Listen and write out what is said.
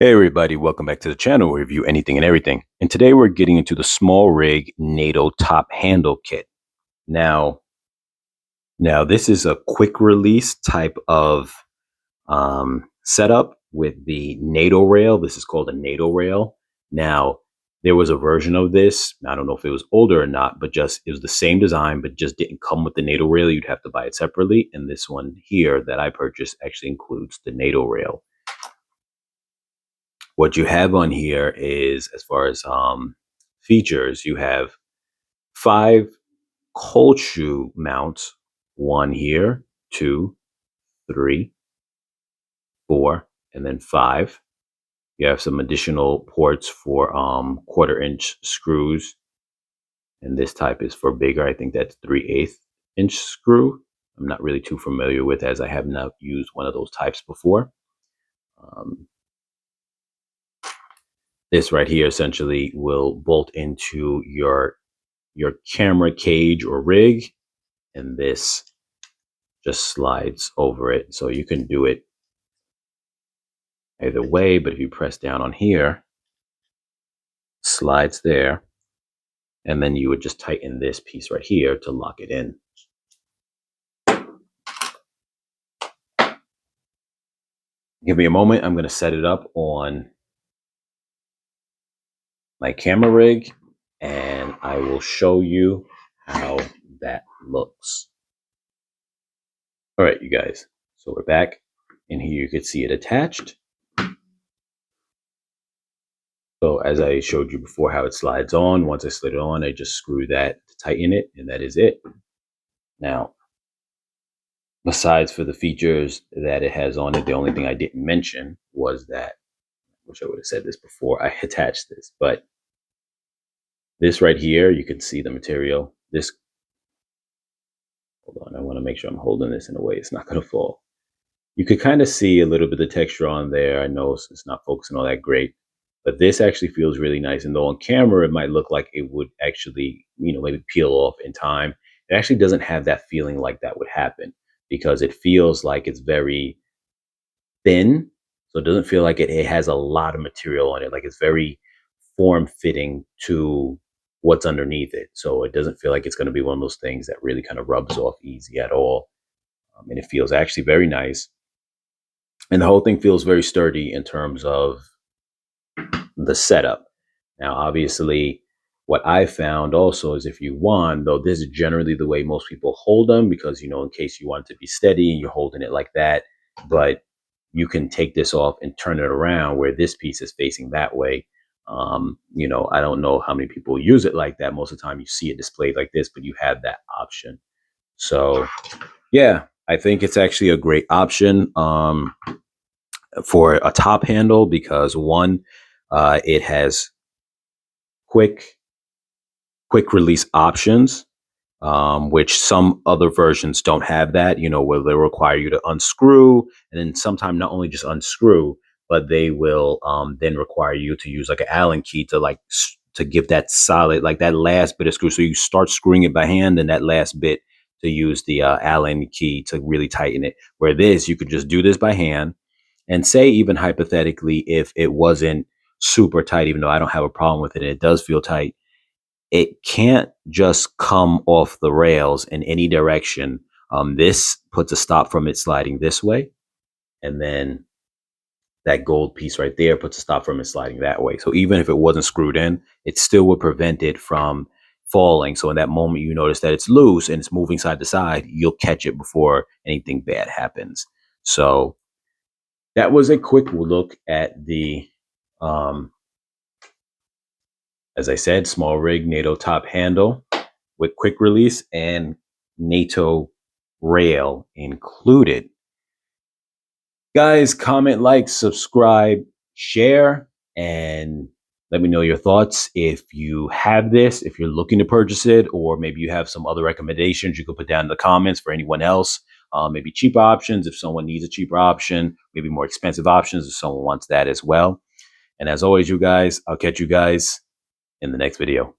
Hey everybody, welcome back to the channel where we review anything and everything. And today we're getting into the SmallRig NATO top handle kit. Now this is a quick release type of setup with the NATO rail. This is called a NATO rail. Now, there was a version of this. I don't know if it was older or not, but it was the same design, but just didn't come with the NATO rail. You'd have to buy it separately. And this one here that I purchased actually includes the NATO rail. What you have on here is, as far as features, you have 5 cold shoe mounts. 1 here, 2, 3, 4, and then 5. You have some additional ports for 1/4-inch screws, and this type is for bigger. I think that's 3/8-inch screw. I'm not really too familiar with, as I have not used one of those types before. This right here essentially will bolt into your camera cage or rig, and this just slides over it. So you can do it either way, but if you press down on here, slides there, and then you would just tighten this piece right here to lock it in. Give me a moment. I'm going to set it up on my camera rig, and I will show you how that looks. All right, you guys. So we're back, and here you can see it attached. So as I showed you before, how it slides on. Once I slid it on, I just screw that to tighten it, and that is it. Now, besides for the features that it has on it, the only thing I didn't mention was that, I wish I would have said this before I attached this, but this right here, you can see the material. This, hold on, I want to make sure I'm holding this in a way it's not going to fall. You could kind of see a little bit of texture on there. I know it's not focusing all that great, but this actually feels really nice. And though on camera, it might look like it would actually, maybe peel off in time, it actually doesn't have that feeling like that would happen, because it feels like it's very thin. So it doesn't feel like it has a lot of material on it. Like, it's very form fitting to what's underneath it. So it doesn't feel like it's going to be one of those things that really kind of rubs off easy at all. And it feels actually very nice. And the whole thing feels very sturdy in terms of the setup. Now, obviously, what I found also is, if you want, though this is generally the way most people hold them, because, in case you want it to be steady and you're holding it like that, but you can take this off and turn it around where this piece is facing that way. I don't know how many people use it like that. Most of the time you see it displayed like this, but you have that option. So yeah, I think it's actually a great option for a top handle, because one, it has quick release options, which some other versions don't have that, where they require you to unscrew, and then sometimes not only just unscrew, but they will then require you to use like an Allen key to give that solid, like that last bit of screw. So you start screwing it by hand, and that last bit to use the Allen key to really tighten it. Where this, you could just do this by hand, and say, even hypothetically, if it wasn't super tight, even though I don't have a problem with it, and it does feel tight, it can't just come off the rails in any direction. This puts a stop from it sliding this way, and then that gold piece right there puts a stop from it sliding that way. So even if it wasn't screwed in, it still would prevent it from falling. So in that moment you notice that it's loose and it's moving side to side, you'll catch it before anything bad happens. So that was a quick look at the as I said, SmallRig NATO top handle with quick release and NATO rail included. Guys, comment, like, subscribe, share, and let me know your thoughts. If you have this, if you're looking to purchase it, or maybe you have some other recommendations you could put down in the comments for anyone else. Maybe cheaper options if someone needs a cheaper option, maybe more expensive options if someone wants that as well. And as always, you guys, I'll catch you guys in the next video.